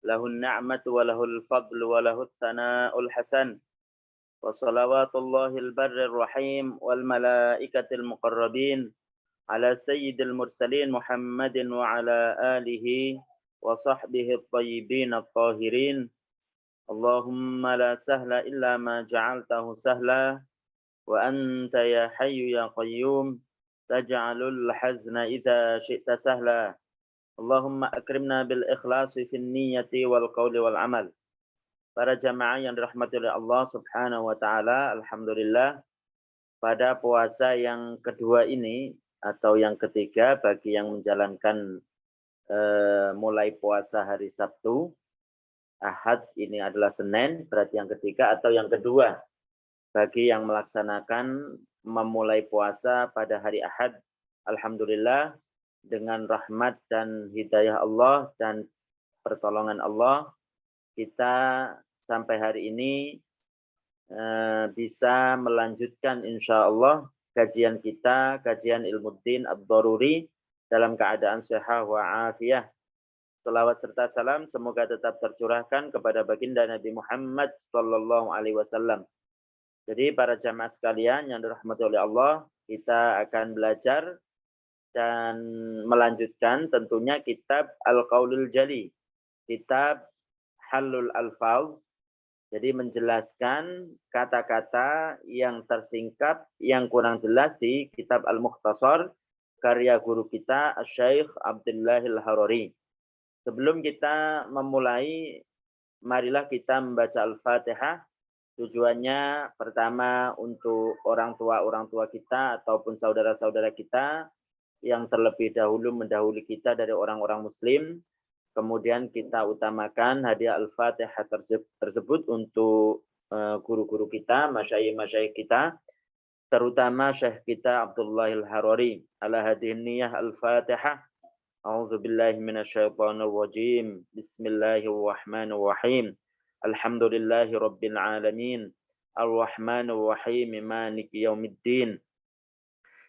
له النعمة وله الفضل وله الثناء الحسن وصلوات الله البر الرحيم والملائكة المقربين على سيد المرسلين محمد وعلى آله وصحبه الطيبين الطاهرين اللهم لا سهل إلا ما جعلته سهلا وأنت يا حي يا قيوم تجعل الحزن إذا شئت سهلا اللهم أكرمنا بالإخلاص في النية والقول والعمل. Para jamaah yang dirahmati oleh Allah Subhanahu wa taala, alhamdulillah pada puasa yang kedua ini atau yang ketiga bagi yang menjalankan mulai puasa hari Sabtu, Ahad ini adalah Senin, berarti yang ketiga atau yang kedua bagi yang melaksanakan memulai puasa pada hari Ahad, alhamdulillah dengan rahmat dan hidayah Allah dan pertolongan Allah kita sampai hari ini bisa melanjutkan insya Allah kajian kita, kajian Ilmuddin Ad-Daruri dalam keadaan sehat wa afiyah. Selawat serta salam semoga tetap tercurahkan kepada baginda Nabi Muhammad sallallahu alaihi wasallam. Jadi para jamaah sekalian yang dirahmati oleh Allah, kita akan belajar dan melanjutkan tentunya kitab Al-Qaulul Jali, kitab Halul Alfaz. Jadi menjelaskan kata-kata yang tersingkap, yang kurang jelas di kitab Al-Mukhtasar, karya guru kita, Syekh Abdullahil Harari. Sebelum kita memulai, marilah kita membaca Al-Fatihah. Tujuannya pertama untuk orang tua kita ataupun saudara-saudara kita yang terlebih dahulu mendahului kita dari orang-orang Muslim. Kemudian kita utamakan hadiah Al-Fatihah tersebut untuk guru-guru kita, masyayikh kita, terutama Syekh kita Abdullahil Harari. Ala hadhihi niyyah Al-Fatihah. A'udzubillahi minasyaitonir rajim. Bismillahirrahmanirrahim. Alhamdulillahi rabbil alamin. Ar-Rahmanir Rahim. Maliki yaumiddin.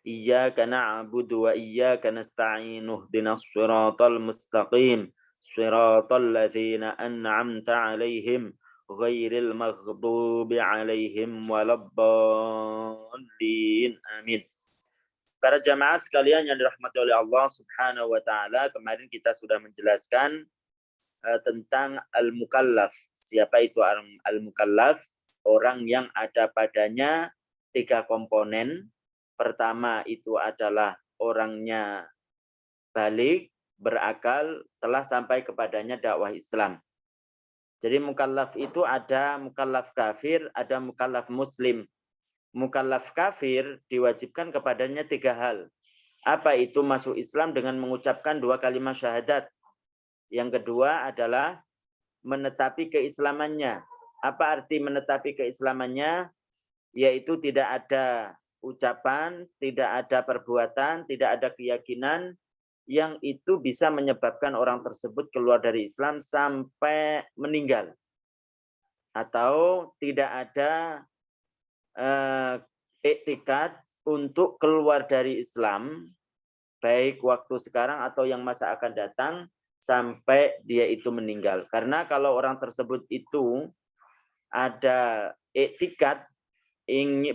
Iyyaka na'budu wa iyyaka nasta'in. Ihdinas shiratal mustaqim. Shiratal ladzina an'amta 'alaihim ghairil maghdubi 'alaihim waladdallin. Amin. Para jamaah sekalian yang dirahmati oleh Allah Subhanahu wa taala, kemarin kita sudah menjelaskan tentang al-mukallaf. Siapa itu al-mukallaf? Orang yang ada padanya 3 komponen. Pertama itu adalah orangnya balik, berakal, telah sampai kepadanya dakwah Islam. Jadi mukallaf itu ada mukallaf kafir, ada mukallaf muslim. Mukallaf kafir diwajibkan kepadanya 3 hal. Apa itu masuk Islam dengan mengucapkan 2 kalimat syahadat. Yang kedua adalah menetapi keislamannya. Apa arti menetapi keislamannya? Yaitu tidak ada ucapan, tidak ada perbuatan, tidak ada keyakinan yang itu bisa menyebabkan orang tersebut keluar dari Islam sampai meninggal. Atau tidak ada iktikad untuk keluar dari Islam, baik waktu sekarang atau yang masa akan datang, sampai dia itu meninggal. Karena kalau orang tersebut itu ada iktikad,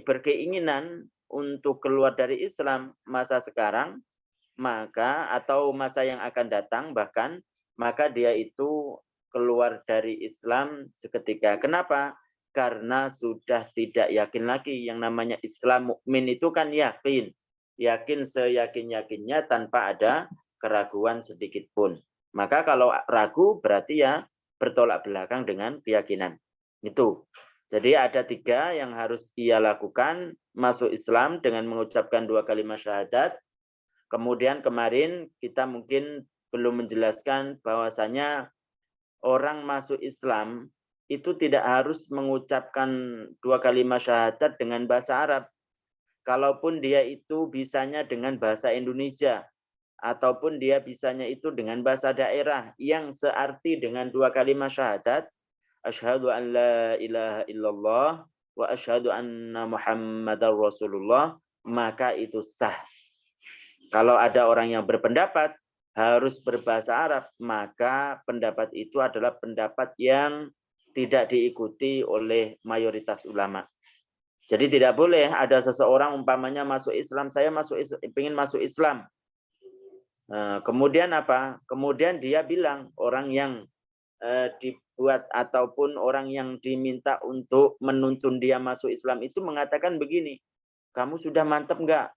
berkeinginan untuk keluar dari Islam masa sekarang, maka atau masa yang akan datang bahkan, maka dia itu keluar dari Islam seketika. Kenapa? Karena sudah tidak yakin lagi. Yang namanya Islam mukmin itu kan yakin. Yakin seyakin-yakinnya tanpa ada keraguan sedikit pun. Maka kalau ragu berarti ya bertolak belakang dengan keyakinan. Itu. Jadi ada 3 yang harus ia lakukan. Masuk Islam dengan mengucapkan 2 kalimat syahadat. Kemudian kemarin kita mungkin belum menjelaskan bahwasanya orang masuk Islam itu tidak harus mengucapkan 2 kalimat syahadat dengan bahasa Arab. Kalaupun dia itu bisanya dengan bahasa Indonesia, ataupun dia bisanya itu dengan bahasa daerah yang searti dengan 2 kalimat syahadat, asyhadu an la ilaha illallah wa asyhadu anna Muhammadar Rasulullah, maka itu sah. Kalau ada orang yang berpendapat harus berbahasa Arab, maka pendapat itu adalah pendapat yang tidak diikuti oleh mayoritas ulama. Jadi tidak boleh ada seseorang umpamanya masuk Islam, saya ingin masuk Islam. Kemudian apa? Kemudian dia bilang, orang yang dibuat ataupun orang yang diminta untuk menuntun dia masuk Islam itu mengatakan begini, kamu sudah mantap enggak?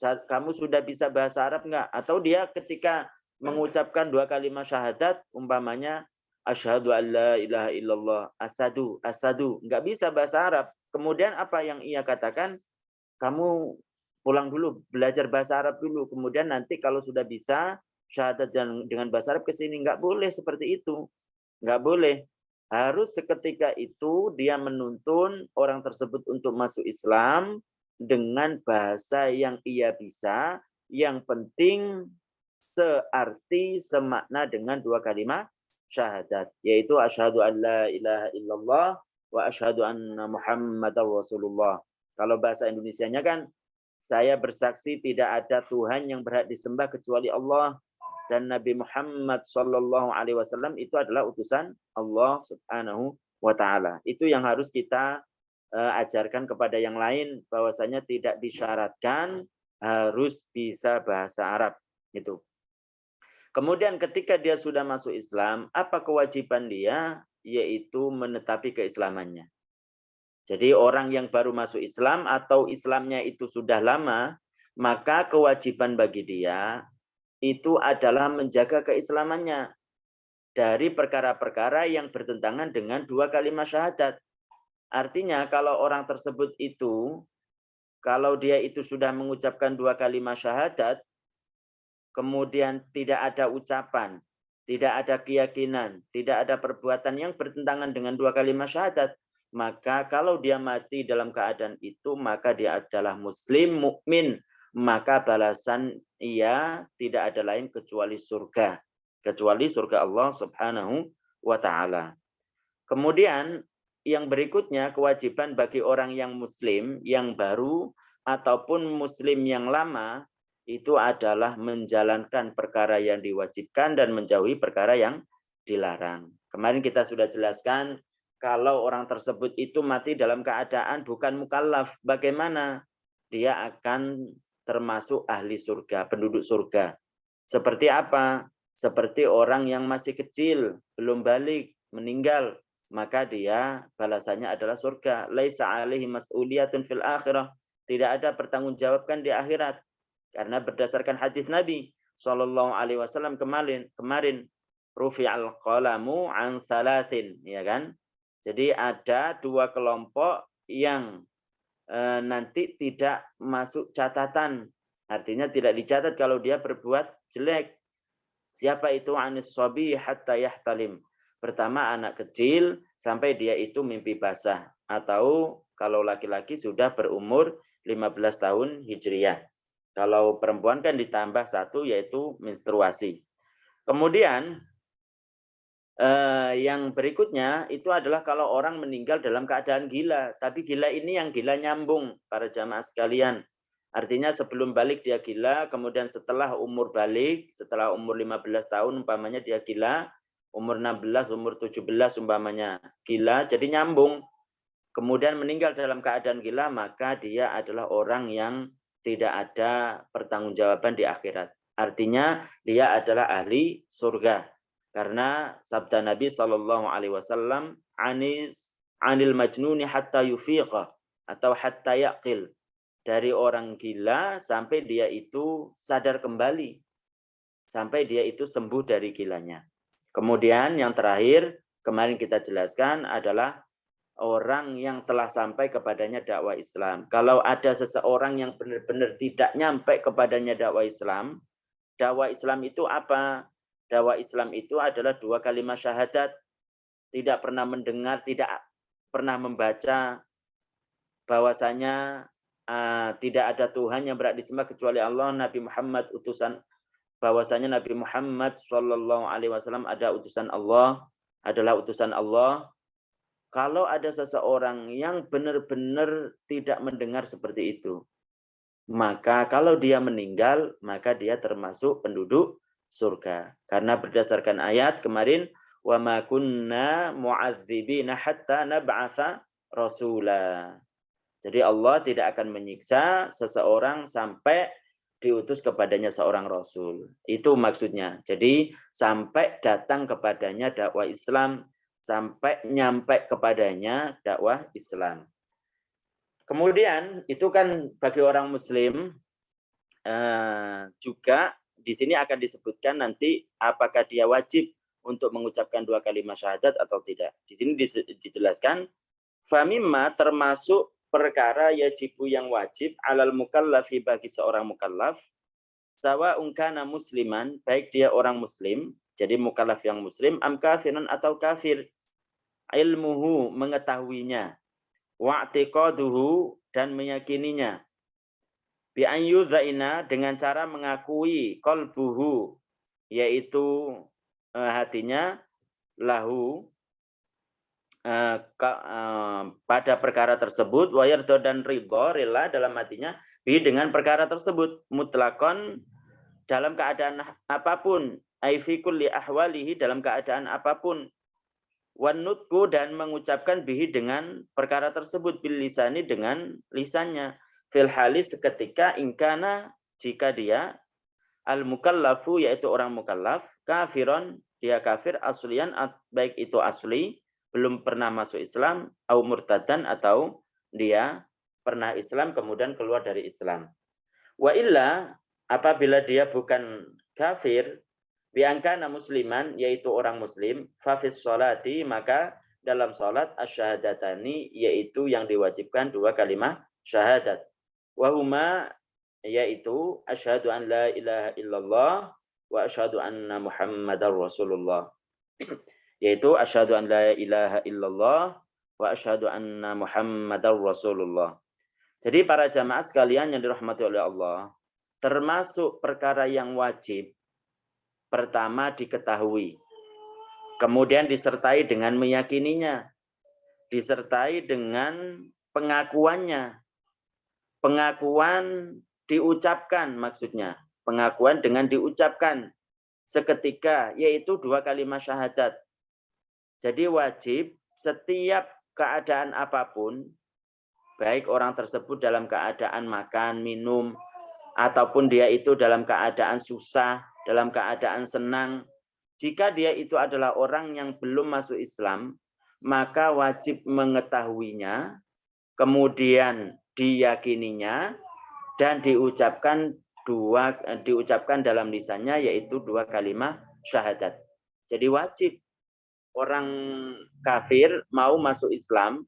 Kamu sudah bisa bahasa Arab enggak? Atau dia ketika mengucapkan 2 kalimat syahadat, umpamanya asyhadu an la ilaha illallah, asadu, enggak bisa bahasa Arab. Kemudian apa yang ia katakan? Kamu pulang dulu, belajar bahasa Arab dulu. Kemudian nanti kalau sudah bisa syahadat dengan bahasa Arab ke sini. Enggak boleh seperti itu. Enggak boleh. Harus seketika itu dia menuntun orang tersebut untuk masuk Islam dengan bahasa yang ia bisa. Yang penting searti, semakna dengan 2 kalimat syahadat. Yaitu asyhadu an la ilaha illallah wa asyhadu anna Muhammadar Rasulullah. Kalau bahasa Indonesianya kan, saya bersaksi tidak ada Tuhan yang berhak disembah kecuali Allah, dan Nabi Muhammad Shallallahu Alaihi Wasallam itu adalah utusan Allah Subhanahu wa Ta'ala. Itu yang harus kita ajarkan kepada yang lain, bahwasanya tidak disyaratkan harus bisa bahasa Arab. Itu. Kemudian ketika dia sudah masuk Islam, apa kewajiban dia? Yaitu menetapi keislamannya. Jadi orang yang baru masuk Islam atau Islamnya itu sudah lama, maka kewajiban bagi dia itu adalah menjaga keislamannya dari perkara-perkara yang bertentangan dengan 2 kalimat syahadat. Artinya kalau orang tersebut itu, kalau dia itu sudah mengucapkan 2 kalimat syahadat, kemudian tidak ada ucapan, tidak ada keyakinan, tidak ada perbuatan yang bertentangan dengan 2 kalimat syahadat, maka kalau dia mati dalam keadaan itu, maka dia adalah muslim, mukmin, maka balasan ia tidak ada lain kecuali surga. Kecuali surga Allah Subhanahu wa Ta'ala. Kemudian yang berikutnya, kewajiban bagi orang yang muslim, yang baru, ataupun muslim yang lama, itu adalah menjalankan perkara yang diwajibkan dan menjauhi perkara yang dilarang. Kemarin kita sudah jelaskan, kalau orang tersebut itu mati dalam keadaan bukan mukallaf, bagaimana? Dia akan termasuk ahli surga, penduduk surga. Seperti apa? Seperti orang yang masih kecil, belum balik, meninggal, maka dia balasannya adalah surga. Laisa alaihi mas'uliyatun fil akhirah. Tidak ada pertanggungjawaban di akhirat. Karena berdasarkan hadis Nabi Shallallahu Alaihi Wasallam kemarin rufi'al qalamu an thalathin, ya kan? Jadi ada 2 kelompok yang nanti tidak masuk catatan. Artinya tidak dicatat kalau dia berbuat jelek. Siapa itu? Anis shabi hatta yahtalim. Pertama anak kecil sampai dia itu mimpi basah. Atau kalau laki-laki sudah berumur 15 tahun Hijriyah. Kalau perempuan kan ditambah 1 yaitu menstruasi. Kemudian yang berikutnya itu adalah kalau orang meninggal dalam keadaan gila. Tapi gila ini yang gila nyambung, para jamaah sekalian. Artinya sebelum balik dia gila, kemudian setelah umur balik, setelah umur 15 tahun umpamanya dia gila, umur 16, umur 17 umpamanya gila, jadi nyambung. Kemudian meninggal dalam keadaan gila, maka dia adalah orang yang tidak ada pertanggungjawaban di akhirat. Artinya dia adalah ahli surga. Karena sabda Nabi Shallallahu Alaihi Wasallam, anil majnuni hatta yufiqa atau hatta yaqil, dari orang gila sampai dia itu sadar kembali, sampai dia itu sembuh dari gilanya. Kemudian yang terakhir kemarin kita jelaskan adalah orang yang telah sampai kepadanya dakwah Islam. Kalau ada seseorang yang benar-benar tidak nyampe kepadanya dakwah Islam itu apa? Dakwah Islam itu adalah 2 kalimat syahadat. Tidak pernah mendengar, tidak pernah membaca bahwasanya tidak ada Tuhan yang berhak disembah kecuali Allah, Nabi Muhammad utusan, bahwasanya Nabi Muhammad Shallallahu Alaihi Wasallam adalah utusan Allah. Kalau ada seseorang yang benar-benar tidak mendengar seperti itu, maka kalau dia meninggal, maka dia termasuk penduduk surga. Karena berdasarkan ayat kemarin, wa ma kunna mu'adzibina hatta nab'atsa rasula. Jadi Allah tidak akan menyiksa seseorang sampai diutus kepadanya seorang rasul. Itu maksudnya. Jadi sampai datang kepadanya dakwah Islam, sampai nyampe kepadanya dakwah Islam. Kemudian itu kan bagi orang Muslim juga di sini akan disebutkan nanti apakah dia wajib untuk mengucapkan 2 kalimat syahadat atau tidak. Di sini dijelaskan, famimma termasuk perkara yajibu yang wajib alal mukallafi bagi seorang mukallaf, sawa ungkana musliman, baik dia orang muslim, jadi mukallaf yang muslim, am kafiran atau kafir, ilmuhu mengetahuinya, wa'tiqaduhu dan meyakininya, bi an yudzaina dengan cara mengakui qalbuhu yaitu hatinya lahu pada perkara tersebut, wayardo dan ridho rela dalam hatinya bi dengan perkara tersebut, mutlakon dalam keadaan apapun, ai fi kulli ahwalihi dalam keadaan apapun, wanutku dan mengucapkan bihi dengan perkara tersebut, bil lisani dengan lisannya, fil hali seketika ingkana jika dia al mukallafu yaitu orang mukallaf, kafiron dia kafir aslian baik itu asli belum pernah masuk Islam, au murtadan atau dia pernah Islam kemudian keluar dari Islam. Wa illa apabila dia bukan kafir, biangkana musliman yaitu orang muslim, fafis sholati maka dalam salat asyhadatani yaitu yang diwajibkan 2 kalimat syahadat. Wa huma yaitu asyhadu an la ilaha illallah wa asyhadu anna muhammadar rasulullah. Yaitu asyhadu an la ilaha illallah wa asyhadu anna muhammadar rasulullah. Jadi para jamaah sekalian yang dirahmati oleh Allah, termasuk perkara yang wajib pertama diketahui, kemudian disertai dengan meyakininya, disertai dengan pengakuannya. Pengakuan diucapkan maksudnya, pengakuan dengan diucapkan seketika, yaitu 2 kalimat syahadat. Jadi wajib setiap keadaan apapun, baik orang tersebut dalam keadaan makan, minum, ataupun dia itu dalam keadaan susah, dalam keadaan senang, jika dia itu adalah orang yang belum masuk Islam, maka wajib mengetahuinya, kemudian diyakininya, dan diucapkan dalam lisannya, yaitu 2 kalimat syahadat. Jadi wajib orang kafir mau masuk Islam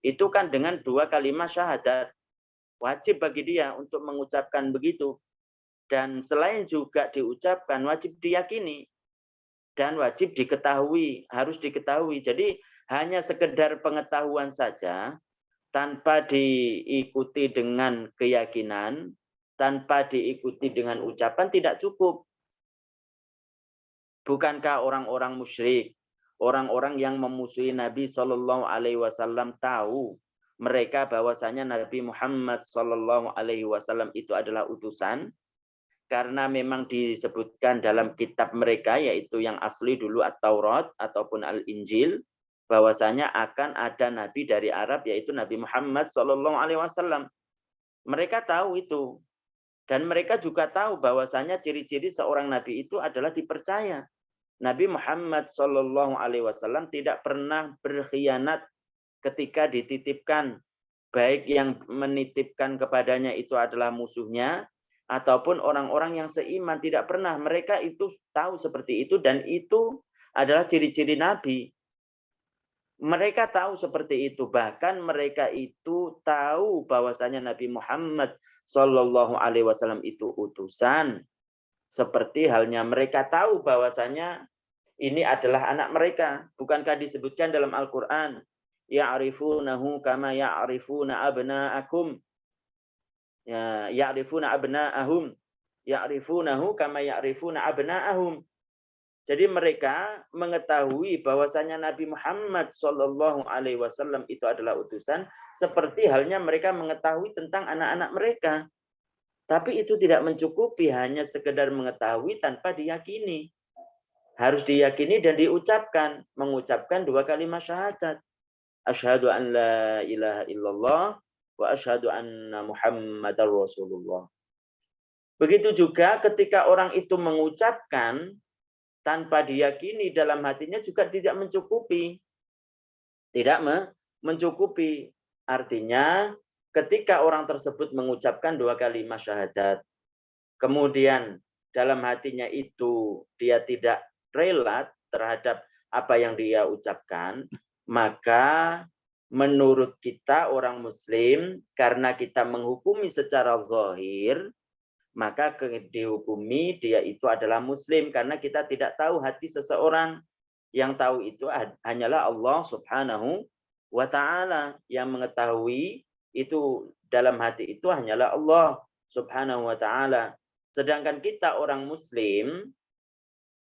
itu kan dengan 2 kalimat syahadat. Wajib bagi dia untuk mengucapkan begitu. Dan selain juga diucapkan, wajib diyakini. Dan wajib diketahui, harus diketahui. Jadi hanya sekedar pengetahuan saja, tanpa diikuti dengan keyakinan, tanpa diikuti dengan ucapan tidak cukup. Bukankah orang-orang musyrik, orang-orang yang memusuhi Nabi Shallallahu Alaihi Wasallam tahu mereka bahwasanya Nabi Muhammad Shallallahu Alaihi Wasallam itu adalah utusan, karena memang disebutkan dalam kitab mereka yaitu yang asli dulu At-Taurat ataupun Al-Injil bahwasanya akan ada Nabi dari Arab yaitu Nabi Muhammad Shallallahu Alaihi Wasallam. Mereka tahu itu dan mereka juga tahu bahwasanya ciri-ciri seorang Nabi itu adalah dipercaya. Nabi Muhammad Shallallahu Alaihi Wasallam tidak pernah berkhianat ketika dititipkan, baik yang menitipkan kepadanya itu adalah musuhnya ataupun orang-orang yang seiman, tidak pernah. Mereka itu tahu seperti itu dan itu adalah ciri-ciri Nabi. Mereka tahu seperti itu, bahkan mereka itu tahu bahwasanya Nabi Muhammad Shallallahu Alaihi Wasallam itu utusan. Seperti halnya mereka tahu bahwasanya ini adalah anak mereka. Bukankah disebutkan dalam Al-Quran? Ya'rifunahu kama ya'rifuna abna'akum. Ya, ya'rifuna abna'ahum. Ya'rifunahu kama ya'rifuna abna'ahum. Jadi mereka mengetahui bahwasanya Nabi Muhammad Shallallahu Alaihi Wasallam itu adalah utusan, seperti halnya mereka mengetahui tentang anak-anak mereka. Tapi itu tidak mencukupi hanya sekedar mengetahui tanpa diyakini. Harus diyakini dan diucapkan. Mengucapkan 2 kalimat syahadat. Asyhadu an la ilaha illallah wa asyhadu anna Muhammadar Rasulullah. Begitu juga ketika orang itu mengucapkan tanpa diyakini dalam hatinya juga tidak mencukupi. Tidak mencukupi. Artinya ketika orang tersebut mengucapkan 2 kalimat syahadat, kemudian dalam hatinya itu dia tidak rela terhadap apa yang dia ucapkan, maka menurut kita orang Muslim, karena kita menghukumi secara zahir, maka dihukumi dia itu adalah Muslim, karena kita tidak tahu hati seseorang. Yang tahu itu hanyalah Allah Subhanahu wa ta'ala. Yang mengetahui itu dalam hati itu hanyalah Allah Subhanahu wa ta'ala. Sedangkan kita orang Muslim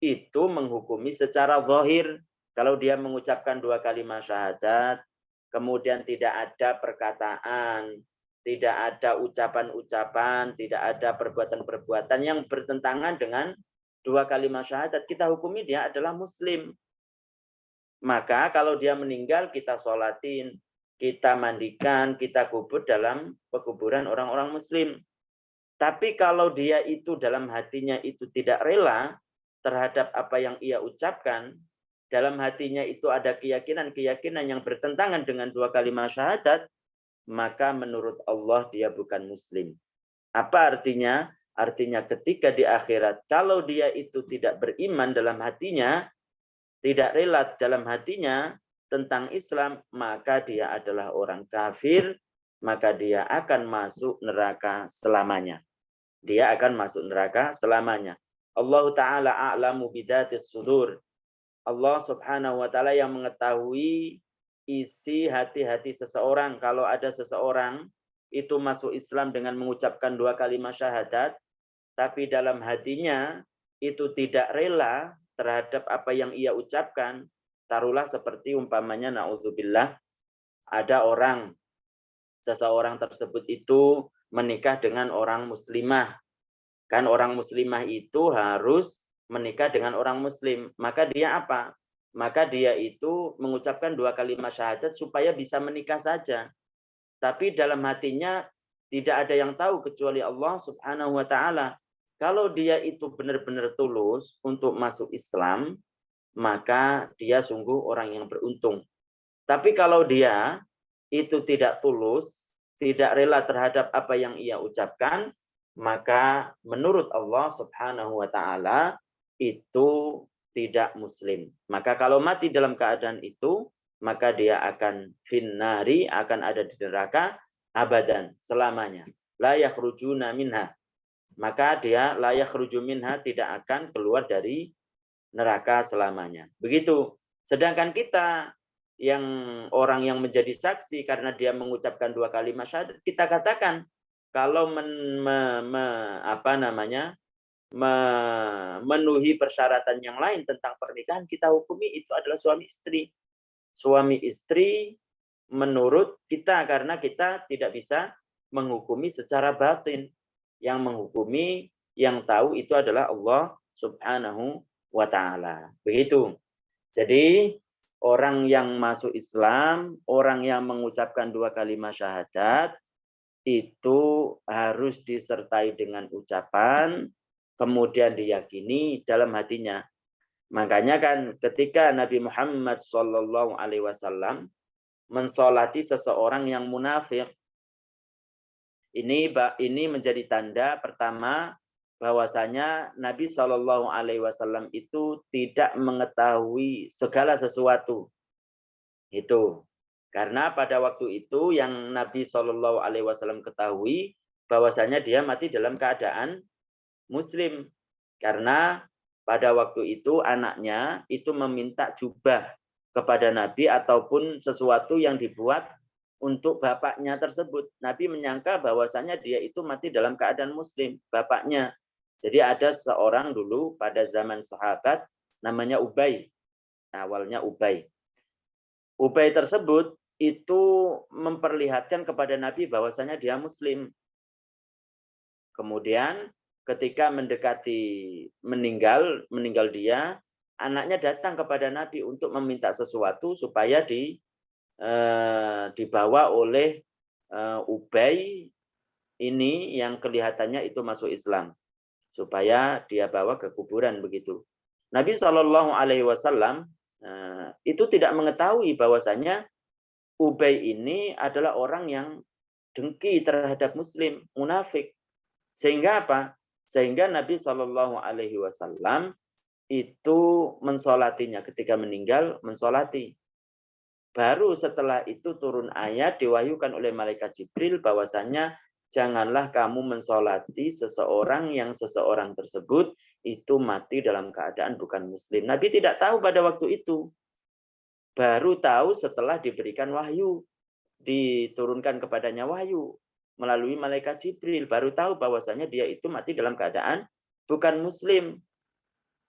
itu menghukumi secara zahir. Kalau dia mengucapkan 2 kalimat syahadat, kemudian tidak ada perkataan, tidak ada ucapan-ucapan, tidak ada perbuatan-perbuatan yang bertentangan dengan 2 kalimat syahadat, kita hukumi dia adalah Muslim. Maka kalau dia meninggal, kita sholatin, kita mandikan, kita kubur dalam pekuburan orang-orang Muslim. Tapi kalau dia itu dalam hatinya itu tidak rela terhadap apa yang ia ucapkan, dalam hatinya itu ada keyakinan-keyakinan yang bertentangan dengan 2 kalimat syahadat, maka menurut Allah dia bukan Muslim. Apa artinya? Artinya ketika di akhirat, kalau dia itu tidak beriman dalam hatinya, tidak rela dalam hatinya tentang Islam, maka dia adalah orang kafir, maka dia akan masuk neraka selamanya. Dia akan masuk neraka selamanya. Allah Ta'ala a'lamu bidatis sudur. Allah Subhanahu wa Ta'ala yang mengetahui isi hati-hati seseorang. Kalau ada seseorang itu masuk Islam dengan mengucapkan 2 kalimat syahadat, tapi dalam hatinya itu tidak rela terhadap apa yang ia ucapkan, taruhlah seperti umpamanya naudzubillah, ada orang, seseorang tersebut itu menikah dengan orang muslimah. Kan orang muslimah itu harus menikah dengan orang muslim. Maka dia apa? Maka dia itu mengucapkan 2 kalimat syahadat supaya bisa menikah saja. Tapi dalam hatinya tidak ada yang tahu kecuali Allah Subhanahu wa Ta'ala. Kalau dia itu benar-benar tulus untuk masuk Islam, maka dia sungguh orang yang beruntung. Tapi kalau dia itu tidak tulus, tidak rela terhadap apa yang ia ucapkan, maka menurut Allah Subhanahu wa Ta'ala itu tidak Muslim. Maka kalau mati dalam keadaan itu, maka dia akan finnari, akan ada di neraka abadan, selamanya. La yakhrujuna minha. Maka dia la yakhruju minha, tidak akan keluar dari neraka selamanya. Begitu. Sedangkan kita yang orang yang menjadi saksi karena dia mengucapkan 2 kalimat syahadat, kita katakan kalau memenuhi persyaratan yang lain tentang pernikahan, kita hukumi itu adalah suami istri. Suami istri menurut kita, karena kita tidak bisa menghukumi secara batin. Yang menghukumi, yang tahu itu adalah Allah Subhanahu wa Ta'ala. Begitu. Jadi orang yang masuk Islam, orang yang mengucapkan 2 kalimat syahadat, itu harus disertai dengan ucapan, kemudian diyakini dalam hatinya. Makanya kan ketika Nabi Muhammad SAW mensolati seseorang yang munafik, ini menjadi tanda pertama bahwasanya Nabi SAW itu tidak mengetahui segala sesuatu. Itu karena pada waktu itu yang Nabi SAW ketahui bahwasanya dia mati dalam keadaan Muslim, karena pada waktu itu anaknya itu meminta jubah kepada Nabi ataupun sesuatu yang dibuat untuk bapaknya tersebut. Nabi menyangka bahwasanya dia itu mati dalam keadaan Muslim, bapaknya. Jadi ada seorang dulu pada zaman sahabat namanya Ubay. Awalnya Ubay. Ubay tersebut itu memperlihatkan kepada Nabi bahwasanya dia Muslim. Kemudian ketika mendekati meninggal dia, anaknya datang kepada Nabi untuk meminta sesuatu supaya dibawa oleh Ubay ini yang kelihatannya itu masuk Islam, supaya dia bawa ke kuburan begitu. Nabi Shallallahu Alaihi Wasallam itu tidak mengetahui bahwasanya Ubay ini adalah orang yang dengki terhadap Muslim, munafik. Sehingga apa? Sehingga Nabi Shallallahu Alaihi Wasallam itu mensolatinya ketika meninggal, mensolati. Baru setelah itu turun ayat diwahyukan oleh malaikat Jibril bahwasanya janganlah kamu mensolati seseorang yang seseorang tersebut itu mati dalam keadaan bukan Muslim. Nabi tidak tahu pada waktu itu. Baru tahu setelah diberikan wahyu, diturunkan kepadanya wahyu melalui malaikat Jibril, baru tahu bahwasanya dia itu mati dalam keadaan bukan Muslim.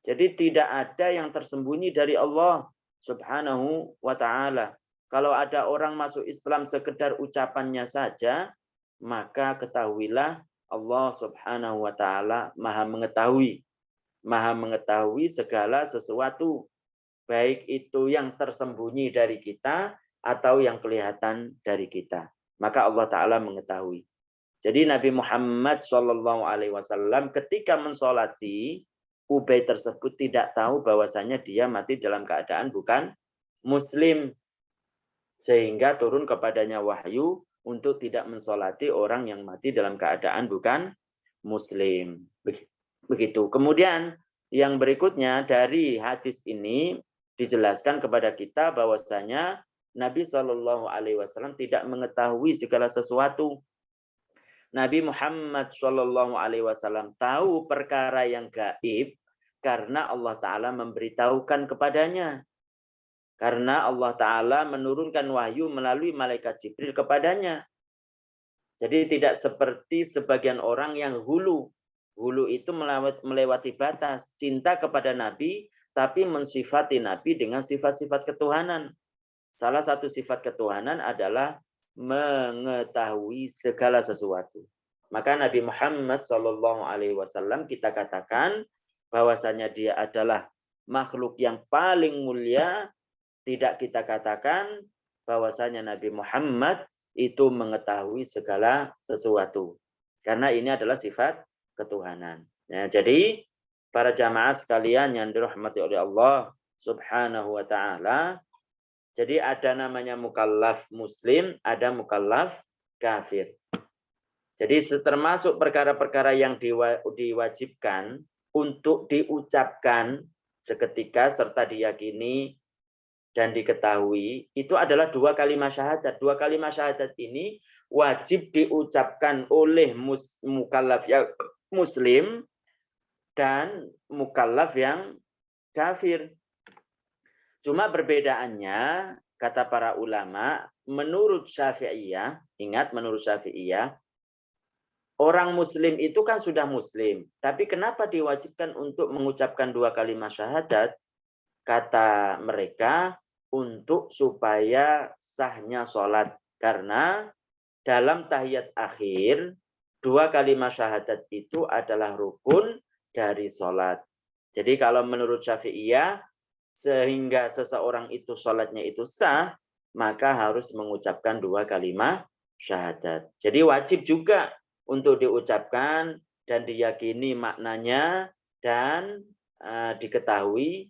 Jadi tidak ada yang tersembunyi dari Allah Subhanahu wa ta'ala. Kalau ada orang masuk Islam sekedar ucapannya saja, maka ketahuilah Allah Subhanahu wa ta'ala maha mengetahui segala sesuatu, baik itu yang tersembunyi dari kita atau yang kelihatan dari kita. Maka Allah Ta'ala mengetahui. Jadi Nabi Muhammad SAW ketika mensolati, Ubay tersebut tidak tahu bahwasanya dia mati dalam keadaan bukan Muslim. Sehingga turun kepadanya wahyu untuk tidak mensolati orang yang mati dalam keadaan bukan Muslim. Begitu. Kemudian yang berikutnya dari hadis ini dijelaskan kepada kita bahwasanya Nabi Shallallahu Alaihi Wasallam tidak mengetahui segala sesuatu. Nabi Muhammad Shallallahu Alaihi Wasallam tahu perkara yang gaib karena Allah Taala memberitahukan kepadanya. Karena Allah Taala menurunkan wahyu melalui malaikat Jibril kepadanya. Jadi tidak seperti sebagian orang yang hulu. Hulu itu melewati batas, cinta kepada Nabi, tapi mensifati Nabi dengan sifat-sifat ketuhanan. Salah satu sifat ketuhanan adalah mengetahui segala sesuatu. Maka Nabi Muhammad SAW kita katakan bahwasanya dia adalah makhluk yang paling mulia. Tidak kita katakan bahwasanya Nabi Muhammad itu mengetahui segala sesuatu. Karena ini adalah sifat ketuhanan. Ya, jadi para jamaah sekalian yang dirahmati oleh Allah Subhanahu wa ta'ala, jadi ada namanya mukallaf muslim, ada mukallaf kafir. Jadi termasuk perkara-perkara yang diwajibkan untuk diucapkan seketika serta diyakini dan diketahui, itu adalah 2 kalimat syahadat. 2 kalimat syahadat ini wajib diucapkan oleh mukallaf yang muslim dan mukallaf yang kafir. Cuma perbedaannya, kata para ulama, menurut Syafi'iyah, ingat menurut Syafi'iyah, orang muslim itu kan sudah muslim. Tapi kenapa diwajibkan untuk mengucapkan 2 kalimat syahadat? Kata mereka, untuk supaya sahnya sholat. Karena dalam tahiyat akhir, 2 kalimat syahadat itu adalah rukun dari sholat. Jadi kalau menurut Syafi'iyah, sehingga seseorang itu sholatnya itu sah, maka harus mengucapkan 2 kalimat syahadat. Jadi wajib juga untuk diucapkan dan diyakini maknanya dan diketahui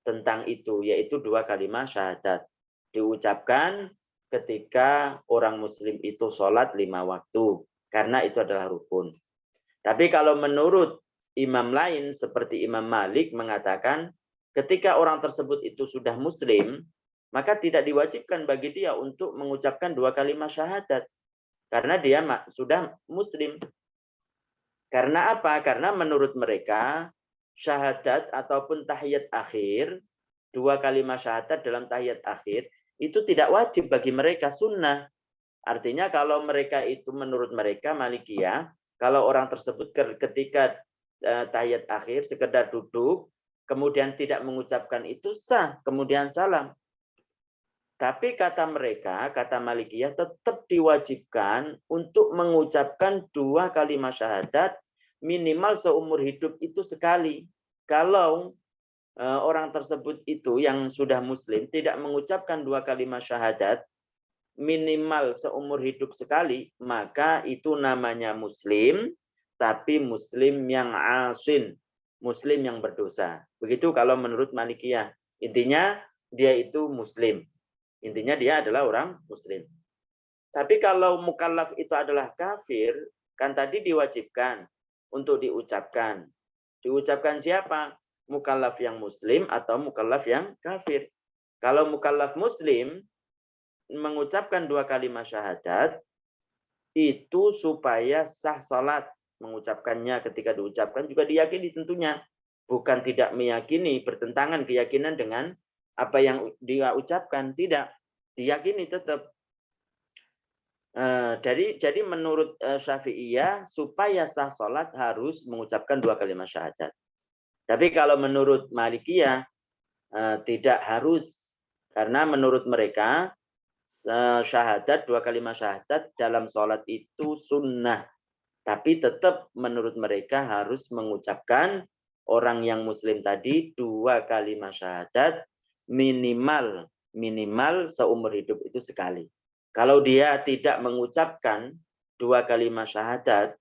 tentang itu, yaitu 2 kalimat syahadat. Diucapkan ketika orang muslim itu sholat 5 waktu, karena itu adalah rukun. Tapi kalau menurut imam lain seperti Imam Malik mengatakan ketika orang tersebut itu sudah muslim, maka tidak diwajibkan bagi dia untuk mengucapkan 2 kalimat syahadat. Karena dia sudah muslim. Karena apa? Karena menurut mereka syahadat ataupun tahiyat akhir, 2 kalimat syahadat dalam tahiyat akhir, itu tidak wajib bagi mereka, sunnah. Artinya kalau mereka itu menurut mereka Malikiyah, kalau orang tersebut ketika tahiyat akhir sekedar duduk, kemudian tidak mengucapkan itu sah, kemudian salam. Tapi kata mereka, kata Malikiyah, tetap diwajibkan untuk mengucapkan 2 kalimat syahadat minimal seumur hidup itu sekali. Kalau orang tersebut itu yang sudah muslim tidak mengucapkan 2 kalimat syahadat minimal seumur hidup sekali, maka itu namanya muslim, tapi muslim yang asin, muslim yang berdosa. Begitu kalau menurut Malikiyah. Intinya dia itu muslim. Intinya dia adalah orang muslim. Tapi kalau mukallaf itu adalah kafir, kan tadi diwajibkan untuk diucapkan. Diucapkan siapa? Mukallaf yang muslim atau mukallaf yang kafir. Kalau mukallaf muslim mengucapkan 2 kalimat syahadat itu supaya sah salat. Mengucapkannya ketika diucapkan juga diyakini tentunya. Bukan tidak meyakini, bertentangan keyakinan dengan apa yang dia ucapkan. Tidak. Diyakini tetap. Jadi menurut Syafi'iyah, supaya sah salat harus mengucapkan 2 kalimat syahadat. Tapi kalau menurut Malikiyah, tidak harus. Karena menurut mereka, syahadat 2 kalimat syahadat dalam sholat itu sunnah. Tapi tetap menurut mereka harus mengucapkan orang yang muslim tadi 2 kalimat syahadat minimal seumur hidup itu sekali. Kalau dia tidak mengucapkan 2 kalimat syahadat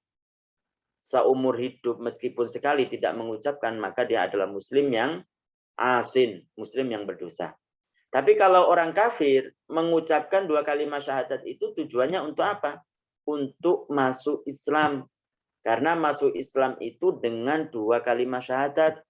seumur hidup meskipun sekali tidak mengucapkan, maka dia adalah muslim yang asin, muslim yang berdosa. Tapi kalau orang kafir mengucapkan 2 kalimat syahadat itu tujuannya untuk apa? Untuk masuk Islam. Karena masuk Islam itu dengan 2 kalimat syahadat.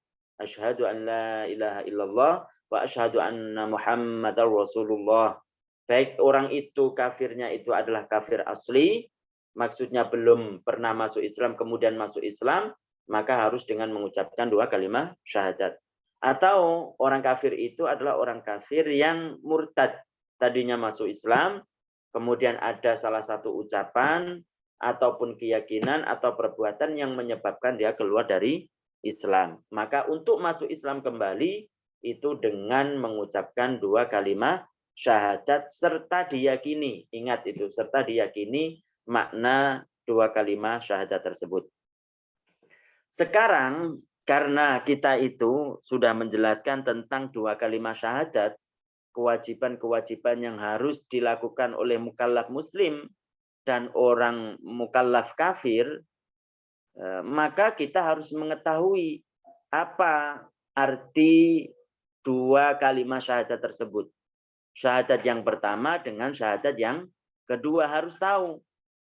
Asyhadu an la ilaha illallah wa asyhadu anna Muhammadar Rasulullah. Baik orang itu kafirnya itu adalah kafir asli, maksudnya belum pernah masuk Islam kemudian masuk Islam, maka harus dengan mengucapkan 2 kalimat syahadat. Atau orang kafir itu adalah orang kafir yang murtad. Tadinya masuk Islam, kemudian ada salah satu ucapan, ataupun keyakinan, atau perbuatan yang menyebabkan dia keluar dari Islam. Maka untuk masuk Islam kembali, itu dengan mengucapkan 2 kalimat syahadat, serta diyakini. Ingat itu, serta diyakini makna 2 kalimat syahadat tersebut. Sekarang, karena kita itu sudah menjelaskan tentang 2 kalimat syahadat, kewajiban-kewajiban yang harus dilakukan oleh mukallaf muslim dan orang mukallaf kafir, maka kita harus mengetahui apa arti 2 kalimat syahadat tersebut. Syahadat yang pertama dengan syahadat yang kedua harus tahu.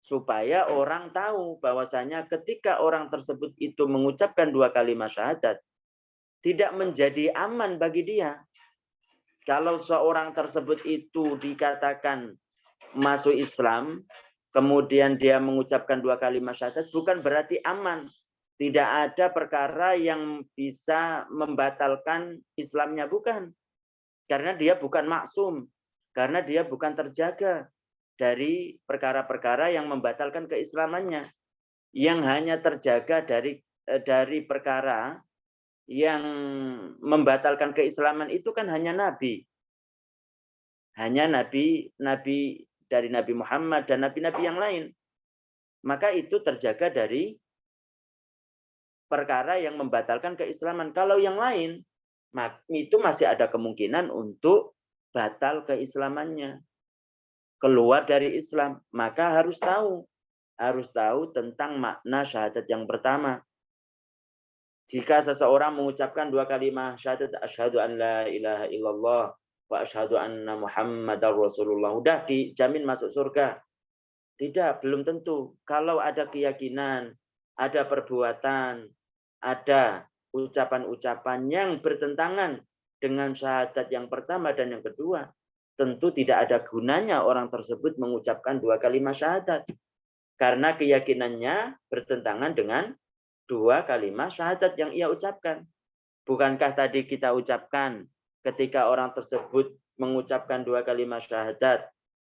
Supaya orang tahu bahwasanya ketika orang tersebut itu mengucapkan 2 kalimat syahadat, tidak menjadi aman bagi dia. Kalau seorang tersebut itu dikatakan masuk Islam, kemudian dia mengucapkan 2 kalimat syahadat, bukan berarti aman. Tidak ada perkara yang bisa membatalkan Islamnya, bukan. Karena dia bukan maksum, karena dia bukan terjaga dari perkara-perkara yang membatalkan keislamannya. Yang hanya terjaga dari perkara yang membatalkan keislaman itu kan hanya Nabi. Hanya Nabi dari Nabi Muhammad dan Nabi-Nabi yang lain. Maka itu terjaga dari perkara yang membatalkan keislaman. Kalau yang lain, itu masih ada kemungkinan untuk batal keislamannya. Keluar dari Islam, maka harus tahu tentang makna syahadat yang pertama. Jika seseorang mengucapkan 2 kalimat syahadat, asyhadu an la ilaha illallah wa asyhadu anna Muhammadar Rasulullah, udah dijamin masuk surga. Tidak, belum tentu. Kalau ada keyakinan, ada perbuatan, ada ucapan-ucapan yang bertentangan dengan syahadat yang pertama dan yang kedua, tentu tidak ada gunanya orang tersebut mengucapkan 2 kalimat syahadat. Karena keyakinannya bertentangan dengan 2 kalimat syahadat yang ia ucapkan. Bukankah tadi kita ucapkan ketika orang tersebut mengucapkan 2 kalimat syahadat,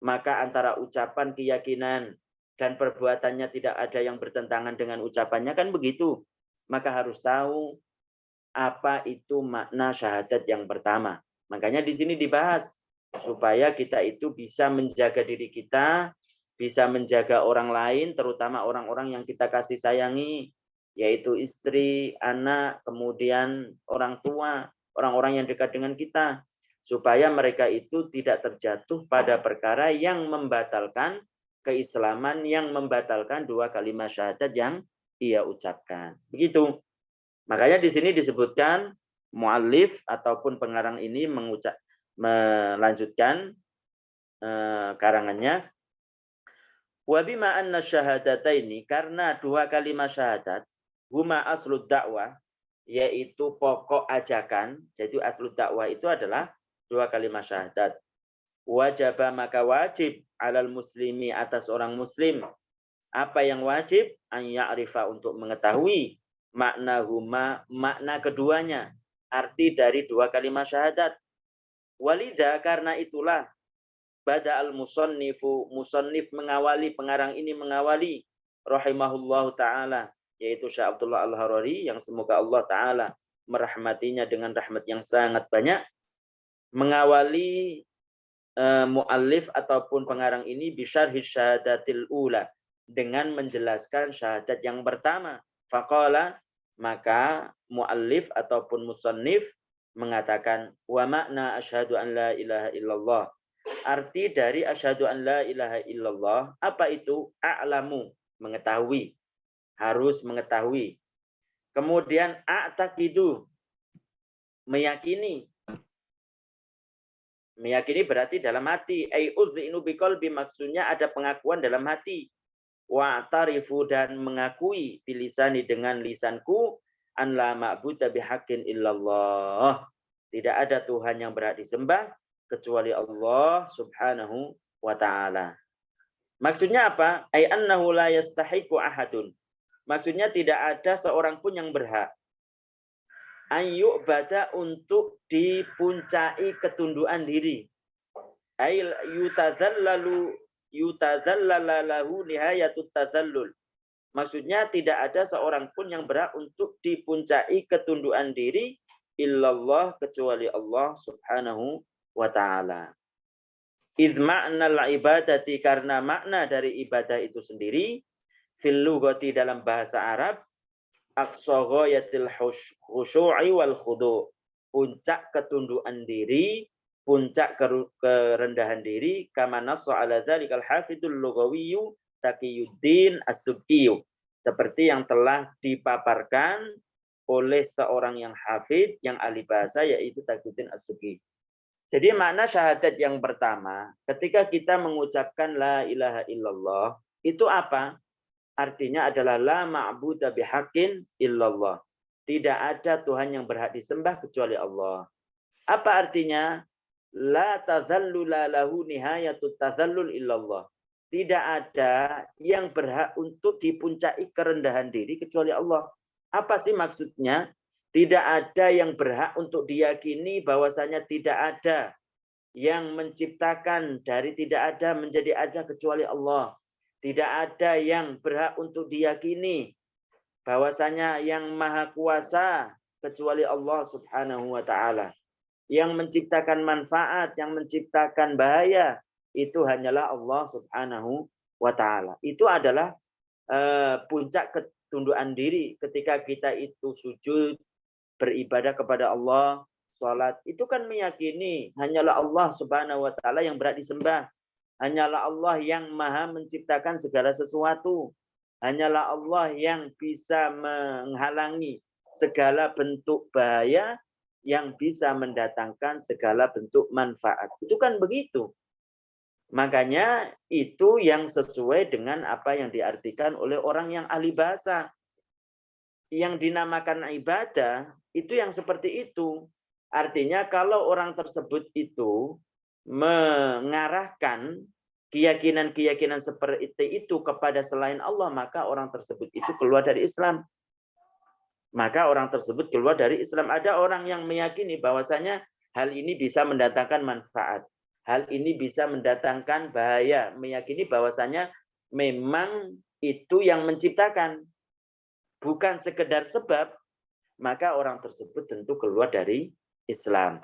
maka antara ucapan, keyakinan, dan perbuatannya tidak ada yang bertentangan dengan ucapannya, kan begitu. Maka harus tahu apa itu makna syahadat yang pertama. Makanya di sini dibahas supaya kita itu bisa menjaga diri kita, bisa menjaga orang lain, terutama orang-orang yang kita kasih sayangi, yaitu istri, anak, kemudian orang tua, orang-orang yang dekat dengan kita, supaya mereka itu tidak terjatuh pada perkara yang membatalkan keislaman, yang membatalkan 2 kalimat syahadat yang ia ucapkan. Begitu. Makanya di sini disebutkan muallif ataupun pengarang ini melanjutkan karangannya, wa bima anna syahadataini, karena 2 kalimat syahadat huma aslud dakwah, yaitu pokok ajakan. Jadi aslud dakwah itu adalah 2 kalimat syahadat. Wajaba, maka wajib alal muslimi, atas orang muslim. Apa yang wajib? An ya'rifa, untuk mengetahui makna huma, makna keduanya, arti dari 2 kalimat syahadat. Walidha, karena itulah, bada al-musannifu, musannif mengawali, pengarang ini mengawali, rahimahullahu ta'ala, yaitu Syekh Abdullah Al-Harari, yang semoga Allah ta'ala merahmatinya dengan rahmat yang sangat banyak, mengawali muallif ataupun pengarang ini bisyarhi syahadatil ula, dengan menjelaskan syahadat yang pertama. Faqala, maka muallif ataupun musannif mengatakan, wa makna asyhadu an la ilaha illallah, arti dari asyhadu an la ilaha illallah apa itu? A'lamu, mengetahui, harus mengetahui. Kemudian a'taqidu, meyakini. Meyakini berarti dalam hati. Ai udzinu biqalbi, maksudnya ada pengakuan dalam hati. Wa tarifu, dan mengakui bilisani, dengan lisanku, an la ma'budu bihaqqin illallah, tidak ada Tuhan yang berhak disembah kecuali Allah subhanahu wa ta'ala. Maksudnya apa? Ai annahu la yastahiqu ahadun, maksudnya tidak ada seorang pun yang berhak an yu'bada, untuk dipuncai ketundukan diri. Ai yutadzallalahu nihayatut tadzallul, maksudnya tidak ada seorang pun yang berhak untuk dipuncai ketundukan diri illallah, kecuali Allah subhanahu wa ta'ala. Idh ma'nal ibadati, karena makna dari ibadah itu sendiri, fil lughati, dalam bahasa Arab, aqsa ghayatil khusyu'i wal khudu', puncak ketundukan diri, puncak kerendahan diri, kama nassa ala dzalikal hafidul lughawiyyu Taqiyuddin As-Subki, seperti yang telah dipaparkan oleh seorang yang hafid, yang ahli bahasa, yaitu Taqiyuddin As-Subki. Jadi makna syahadat yang pertama, ketika kita mengucapkan la ilaha illallah, itu apa? Artinya adalah la ma'budu bihaqqin illallah, tidak ada Tuhan yang berhak disembah kecuali Allah. Apa artinya? La tadzallula lahu nihayatut tadzallul illallah, tidak ada yang berhak untuk dipuncai kerendahan diri kecuali Allah. Apa sih maksudnya? Tidak ada yang berhak untuk diyakini bahwasanya tidak ada yang menciptakan dari tidak ada menjadi ada kecuali Allah. Tidak ada yang berhak untuk diyakini bahwasanya yang maha kuasa kecuali Allah subhanahu wa ta'ala. Yang menciptakan manfaat, yang menciptakan bahaya, itu hanyalah Allah subhanahu wa ta'ala. Itu adalah puncak ketundukan diri ketika kita itu sujud, beribadah kepada Allah, sholat. Itu kan meyakini hanyalah Allah subhanahu wa ta'ala yang berhak disembah. Hanyalah Allah yang maha menciptakan segala sesuatu. Hanyalah Allah yang bisa menghalangi segala bentuk bahaya, yang bisa mendatangkan segala bentuk manfaat. Itu kan begitu. Makanya itu yang sesuai dengan apa yang diartikan oleh orang yang ahli bahasa. Yang dinamakan ibadah, itu yang seperti itu. Artinya kalau orang tersebut itu mengarahkan keyakinan-keyakinan seperti itu kepada selain Allah, maka orang tersebut itu keluar dari Islam. Maka orang tersebut keluar dari Islam. Ada orang yang meyakini bahwasanya hal ini bisa mendatangkan manfaat, hal ini bisa mendatangkan bahaya, meyakini bahwasanya memang itu yang menciptakan, bukan sekedar sebab, maka orang tersebut tentu keluar dari Islam.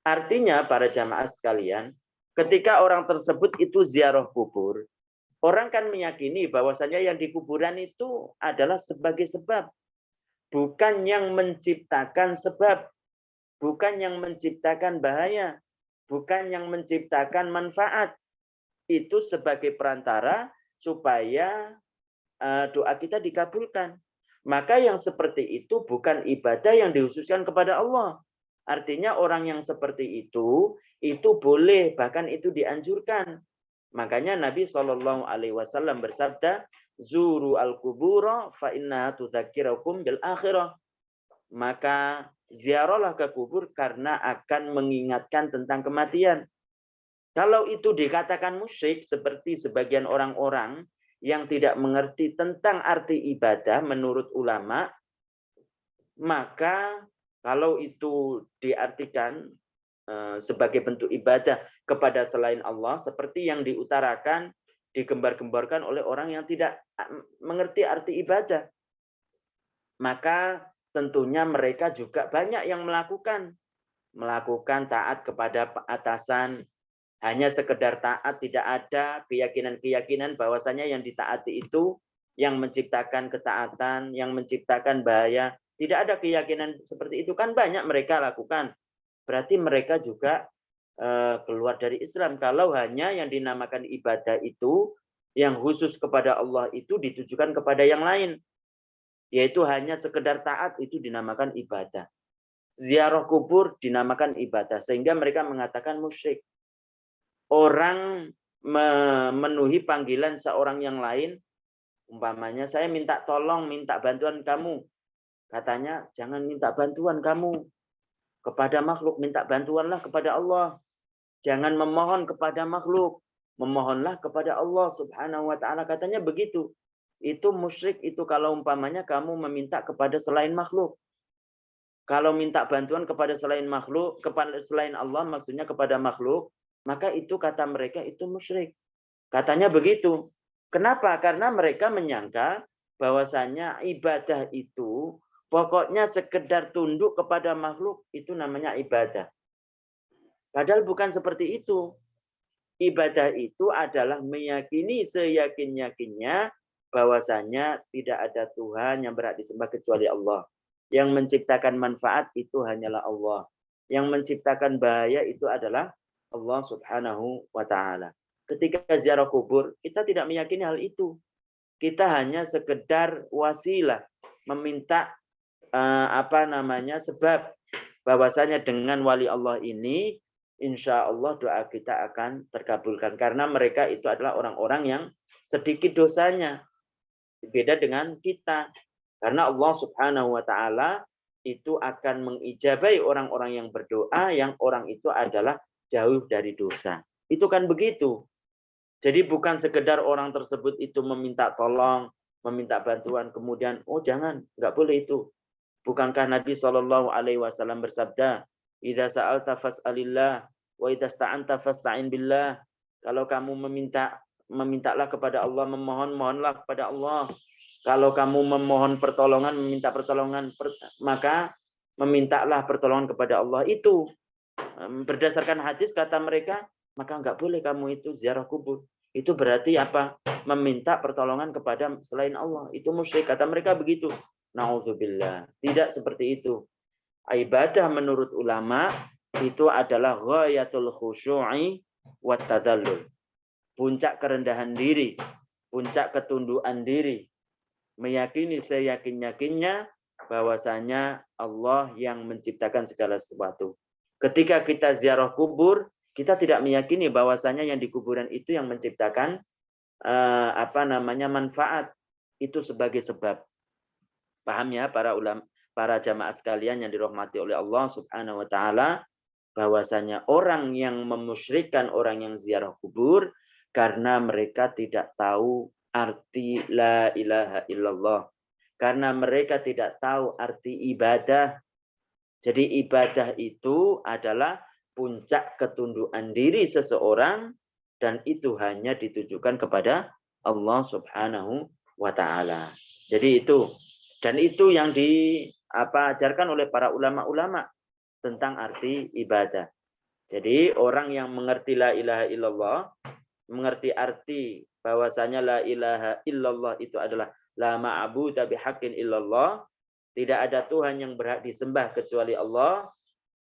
Artinya para jamaah sekalian, Ketika orang tersebut itu ziarah kubur, orang kan meyakini bahwasanya yang di kuburan itu adalah sebagai sebab, bukan yang menciptakan sebab, bukan yang menciptakan bahaya, bukan yang menciptakan manfaat. Itu sebagai perantara supaya doa kita dikabulkan. Maka yang seperti itu bukan ibadah yang dikhususkan kepada Allah. Artinya orang yang seperti itu boleh, bahkan itu dianjurkan. Makanya Nabi SAW bersabda, Zuru al-kubura fa innaha tudzakirukum bil akhirah. Maka ziarahlah ke kubur karena akan mengingatkan tentang kematian. Kalau itu dikatakan musyrik seperti sebagian orang-orang yang tidak mengerti tentang arti ibadah menurut ulama, maka kalau itu diartikan sebagai bentuk ibadah kepada selain Allah, seperti yang diutarakan, digembar-gemborkan oleh orang yang tidak mengerti arti ibadah, maka tentunya mereka juga banyak yang melakukan taat kepada atasan, hanya sekedar taat, tidak ada keyakinan-keyakinan bahwasanya yang ditaati itu yang menciptakan ketaatan, yang menciptakan bahaya. Tidak ada keyakinan seperti itu, kan banyak mereka lakukan. Berarti mereka juga keluar dari Islam. Kalau hanya yang dinamakan ibadah itu, yang khusus kepada Allah itu ditujukan kepada yang lain. Yaitu hanya sekedar taat, itu dinamakan ibadah. Ziarah kubur dinamakan ibadah. Sehingga mereka mengatakan musyrik. Orang memenuhi panggilan seorang yang lain, umpamanya saya minta tolong, minta bantuan kamu. Katanya, jangan minta bantuan kamu kepada makhluk, minta bantuanlah kepada Allah. Jangan memohon kepada makhluk, memohonlah kepada Allah Subhanahu wa taala. Katanya begitu. Itu musyrik itu kalau umpamanya kamu meminta kepada selain makhluk. Kalau minta bantuan kepada selain makhluk, kepada selain Allah maksudnya kepada makhluk, maka itu kata mereka itu musyrik. Katanya begitu. Kenapa? Karena mereka menyangka bahwasanya ibadah itu pokoknya sekedar tunduk kepada makhluk, itu namanya ibadah. Padahal bukan seperti itu. Ibadah itu adalah meyakini seyakin-yakinnya bahwasanya tidak ada Tuhan yang berhak disembah kecuali Allah. Yang menciptakan manfaat itu hanyalah Allah. Yang menciptakan bahaya itu adalah Allah Subhanahu wa taala. Ketika ziarah kubur, kita tidak meyakini hal itu. Kita hanya sekedar wasilah meminta sebab bahwasanya dengan wali Allah ini insya Allah doa kita akan terkabulkan. Karena mereka itu adalah orang-orang yang sedikit dosanya. Beda dengan kita. Karena Allah Subhanahu wa taala itu akan mengijabai orang-orang yang berdoa, yang orang itu adalah jauh dari dosa. Itu kan begitu. Jadi bukan sekedar orang tersebut itu meminta tolong, meminta bantuan, kemudian, oh jangan, nggak boleh itu. Bukankah Nabi SAW bersabda, "Idza sa'alta fas'alillah, wa idza sta'anta fasta'in billah." Kalau kamu memintalah kepada Allah, mohonlah kepada Allah. Kalau kamu memohon pertolongan, meminta pertolongan, maka memintalah pertolongan kepada Allah. Itu berdasarkan hadis kata mereka, maka nggak boleh kamu itu ziarah kubur. Itu berarti apa? Meminta pertolongan kepada selain Allah. Itu musyrik. Kata mereka begitu. Na'udzubillah. Tidak seperti itu. Ibadah menurut ulama itu adalah ghayatul khusyu'i wat tadallul. Puncak kerendahan diri, puncak ketundukan diri. Meyakini seyakin-yakinnya bahwasanya Allah yang menciptakan segala sesuatu. Ketika kita ziarah kubur, kita tidak meyakini bahwasanya yang di kuburan itu yang menciptakan manfaat, itu sebagai sebab. Paham ya para ulama, para jamaah sekalian yang dirahmati oleh Allah Subhanahu wa taala, bahwasanya orang yang memusyrikkan orang yang ziarah kubur karena mereka tidak tahu arti la ilaha illallah. Karena mereka tidak tahu arti ibadah. Jadi ibadah itu adalah puncak ketundukan diri seseorang dan itu hanya ditujukan kepada Allah Subhanahu wa taala. Jadi itu, dan itu yang diajarkan oleh para ulama-ulama tentang arti ibadah. Jadi orang yang mengerti la ilaha illallah, mengerti arti bahwasanya la ilaha illallah itu adalah la ma'budu bihaqqin illallah, tidak ada Tuhan yang berhak disembah kecuali Allah,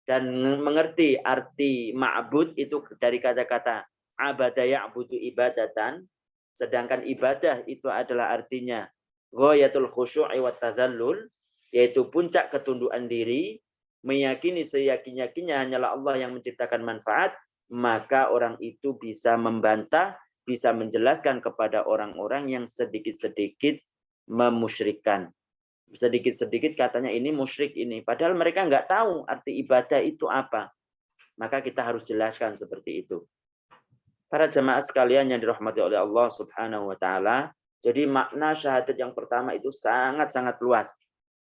dan mengerti arti ma'bud itu dari kata-kata abada ya'budu ibadatan, sedangkan ibadah itu adalah artinya ghayatul khusyu'i wat tadzallul, yaitu puncak ketundukan diri, meyakini seyakin-yakinnya hanyalah Allah yang menciptakan manfaat, maka orang itu bisa membantah, bisa menjelaskan kepada orang-orang yang sedikit-sedikit memusyrikan. Sedikit-sedikit katanya ini musyrik ini. Padahal mereka nggak tahu arti ibadah itu apa. Maka kita harus jelaskan seperti itu. Para jemaah sekalian yang dirahmati oleh Allah Subhanahu wa taala, jadi makna syahadat yang pertama itu sangat-sangat luas.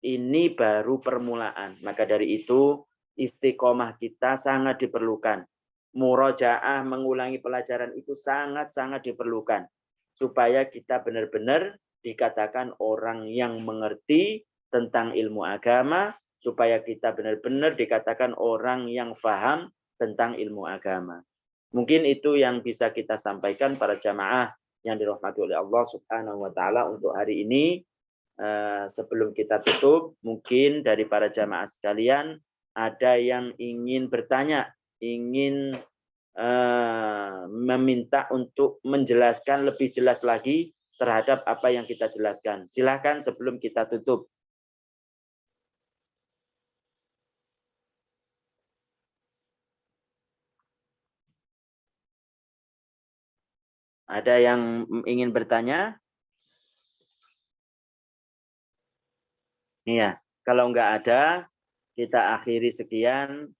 Ini baru permulaan. Maka dari itu istiqomah kita sangat diperlukan. Murojaah, mengulangi pelajaran itu sangat-sangat diperlukan. Supaya kita benar-benar dikatakan orang yang mengerti tentang ilmu agama, supaya kita benar-benar dikatakan orang yang paham tentang ilmu agama. Mungkin itu yang bisa kita sampaikan para jamaah yang dirahmati oleh Allah Subhanahu wa taala untuk hari ini. Sebelum kita tutup, mungkin dari para jamaah sekalian ada yang ingin bertanya, ingin meminta untuk menjelaskan lebih jelas lagi terhadap apa yang kita jelaskan. Silakan sebelum kita tutup. Ada yang ingin bertanya? Iya, kalau nggak ada, kita akhiri sekian.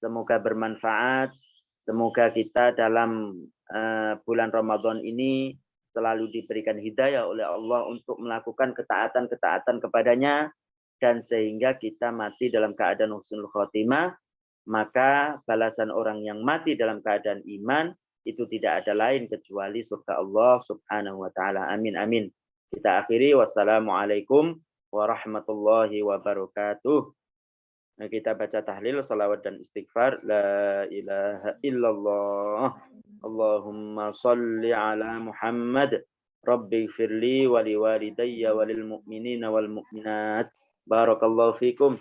Semoga bermanfaat. Semoga kita dalam bulan Ramadan ini selalu diberikan hidayah oleh Allah untuk melakukan ketaatan-ketaatan kepadanya, dan sehingga kita mati dalam keadaan husnul khotimah. Maka balasan orang yang mati dalam keadaan iman itu tidak ada lain kecuali surga Allah Subhanahu wa taala. Amin amin. Kita akhiri, wassalamualaikum warahmatullahi wabarakatuh. Nah, kita baca tahlil, salawat dan istighfar. La ilaha illallah. Allahumma salli ala Muhammad. Rabbi firli wa liwalidayya wa lil mu'minina wal mu'minat. Barakallahu fikum.